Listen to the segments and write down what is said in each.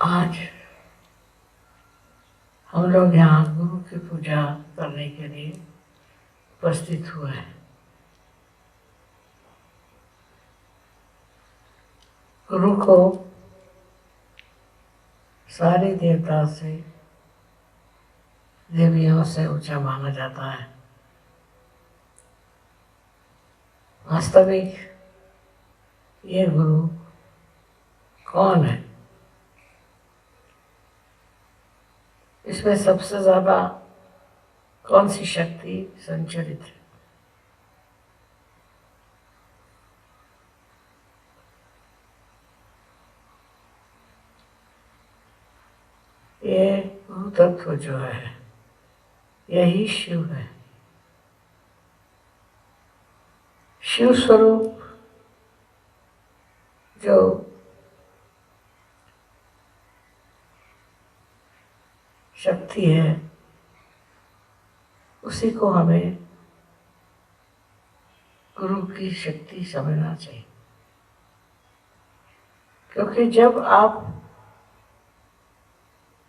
आज हम लोग यहाँ गुरु की पूजा करने के लिए उपस्थित हुए हैं। गुरु को सारे देवता से देवियों से ऊंचा माना जाता है। वास्तविक ये गुरु कौन है? इसमें सबसे ज़्यादा कौन सी शक्ति संचरित है? ये गुरु तत्व जो है यही शिव है। शिव स्वरूप जो शक्ति है उसी को हमें गुरु की शक्ति समझना चाहिए, क्योंकि जब आप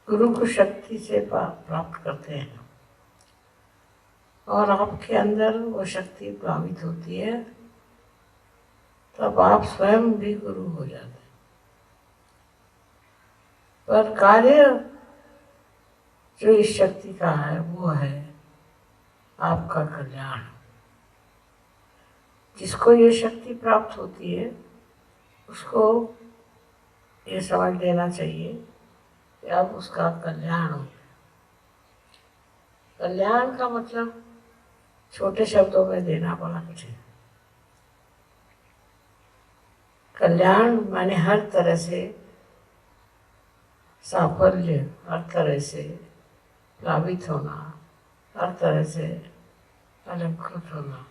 गुरु को शक्ति से प्राप्त करते हैं और आपके अंदर वो शक्ति प्लावित होती है, तब आप स्वयं भी गुरु हो जाते हैं। पर कार्य जो इस शक्ति का है वो है आपका कल्याण। जिसको ये शक्ति प्राप्त होती है उसको ये समझ लेना चाहिए कि अब उसका कल्याण हो। कल्याण का मतलब छोटे शब्दों में देना बड़ा कठिन। कल्याण माने हर तरह से साफल्य, हर तरह से प्लावित होना, हर तरह से अलंकृत होना।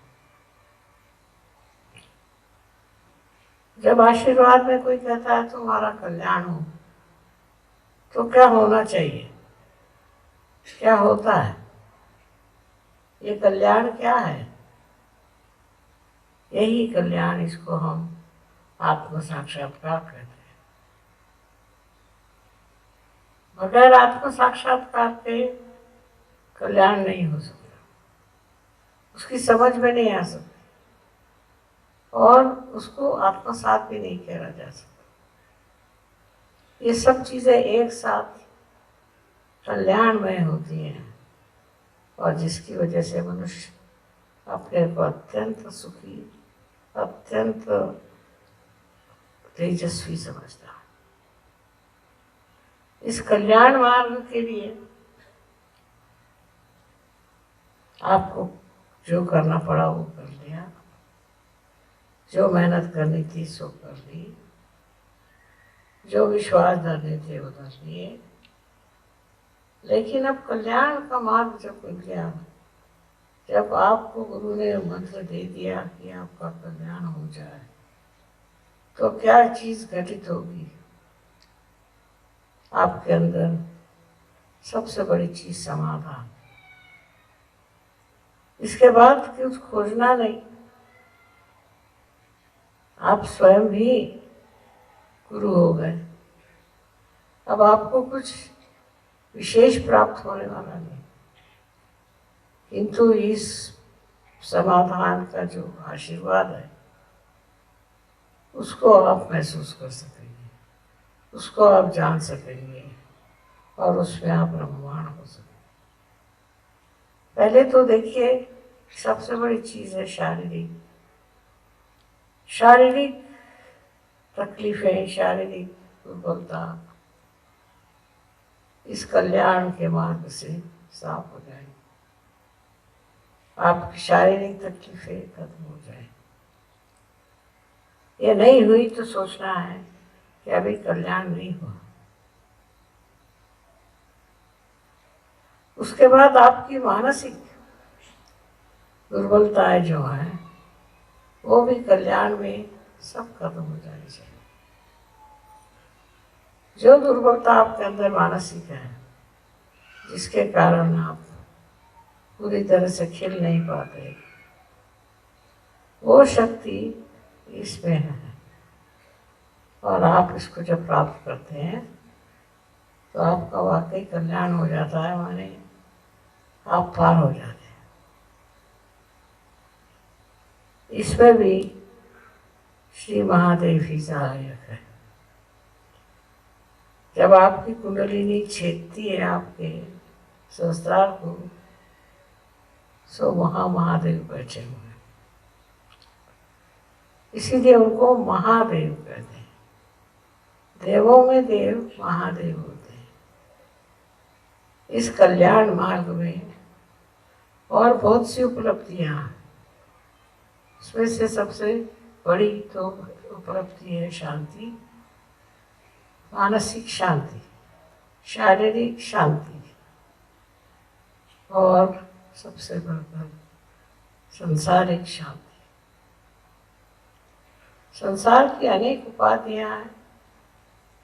जब आशीर्वाद में कोई कहता है तुम्हारा कल्याण हो, तो क्या होना चाहिए? क्या होता है? ये कल्याण क्या है? यही कल्याण, इसको हम आत्म साक्षात्कार कहते हैं। बगैर आत्म साक्षात्कार के कल्याण नहीं हो सकता, उसकी समझ में नहीं आ सकती और उसको आत्मसात भी नहीं करा जा सकता। ये सब चीज़ें एक साथ कल्याणमय होती हैं और जिसकी वजह से मनुष्य अपने को अत्यंत सुखी, अत्यंत तेजस्वी समझता है। इस कल्याण मार्ग के लिए आपको जो करना पड़ा वो कर लिया, जो मेहनत करनी थी सो कर ली, जो विश्वास धरने थे वो धर लिए। लेकिन अब कल्याण का मार्ग जब खुल गया, जब आपको गुरु ने मंत्र दे दिया कि आपका कल्याण हो जाए, तो क्या चीज़ घटित होगी? आपके अंदर सबसे बड़ी चीज़ समाधान। इसके बाद कुछ खोजना नहीं, आप स्वयं भी गुरु हो गए। अब आपको कुछ विशेष प्राप्त होने वाला नहीं, किंतु इस समाधान का जो आशीर्वाद है उसको आप महसूस कर सकेंगे, उसको आप जान सकेंगे और उसमें आप रममाण हो सकेंगे। पहले तो देखिए, सबसे बड़ी चीज़ है शारीरिक तकलीफें, शारीरिक दुर्बलता इस कल्याण के मार्ग से साफ हो जाएगी। आपकी शारीरिक तकलीफें खत्म हो जाए। ये नहीं हुई तो सोचना है कि अभी कल्याण नहीं हुआ। उसके बाद आपकी मानसिक दुर्बलताएं जो हैं वो भी कल्याण में सब खत्म हो जानी चाहिए। जो दुर्बलता आपके अंदर मानसिक है, जिसके कारण आप पूरी तरह से खिल नहीं पाते, वो शक्ति इसमें है और आप इसको जब प्राप्त करते हैं तो आपका वाकई कल्याण हो जाता है, माने आप पार हो जाते हैं। इसमें भी श्री महादेव ही सहायक है। जब आपकी कुंडलिनी छेदती है आपके सहस्त्रार को, सो वहाँ महादेव बैठे हुए हैं, इसीलिए उनको महादेव कहते हैं। देवों में देव महादेव होते हैं। इस कल्याण मार्ग में और बहुत सी उपलब्धियां हैं। उसमें से सबसे बड़ी तो उपलब्धि है शांति, मानसिक शांति, शारीरिक शांति, और सबसे बढ़कर संसारिक शांति। संसार की अनेक उपाधियां हैं,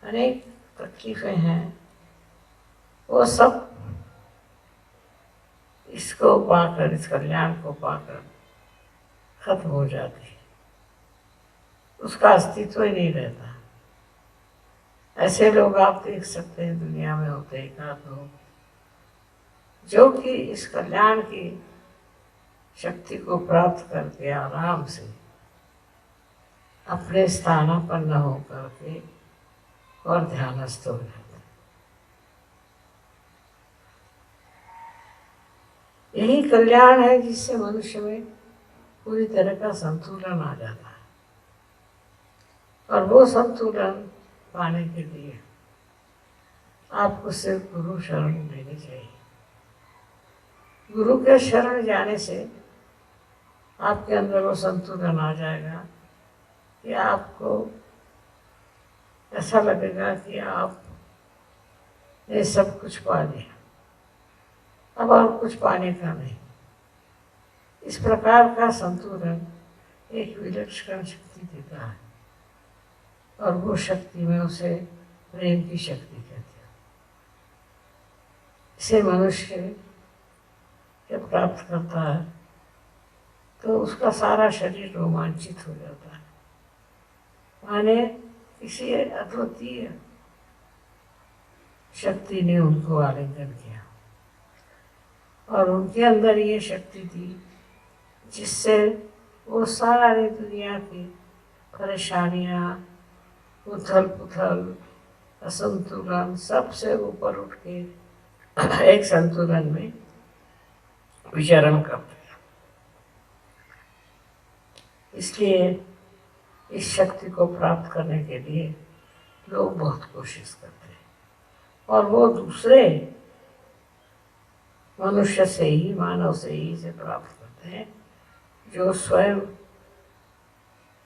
अनेक तकलीफें हैं, वो सब इसको पाकर, इस कल्याण को पाकर खत्म हो जाती है। उसका अस्तित्व ही नहीं रहता। ऐसे लोग आप देख सकते हैं दुनिया में होते हैं एकाध लोग, जो कि इस कल्याण की शक्ति को प्राप्त करके आराम से अपने स्थानापन्न होकर के और ध्यानस्थ हो जाते हैं। यही कल्याण है जिससे मनुष्य में पूरी तरह का संतुलन आ जाता है। और वो संतुलन पाने के लिए आपको सिर्फ गुरु शरण लेनी चाहिए। गुरु के शरण जाने से आपके अंदर वो संतुलन आ जाएगा कि आपको ऐसा लगेगा कि आप ने सब कुछ पा लिया, अब और कुछ पाने का नहीं। इस प्रकार का संतुलन एक विलक्षण शक्ति देता है, और वो शक्ति में उसे प्रेम की शक्ति कहते हैं। इसे मनुष्य जब प्राप्त करता है तो उसका सारा शरीर रोमांचित हो जाता है, माने किसी अद्वितीय शक्ति ने उनको आलिंगन किया, और उनके अंदर ये शक्ति थी जिससे वो सारी दुनिया की परेशानियाँ, उथल पुथल, असंतुलन, सबसे ऊपर उठ के एक संतुलन में विचरण करते हैं। इसलिए इस शक्ति को प्राप्त करने के लिए लोग बहुत कोशिश करते हैं, और वो दूसरे मनुष्य से ही, मानव से ही इसे प्राप्त करते हैं, जो स्वयं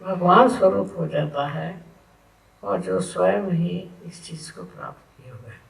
भगवान स्वरूप हो जाता है और जो स्वयं ही इस चीज़ को प्राप्त किए हुए हैं।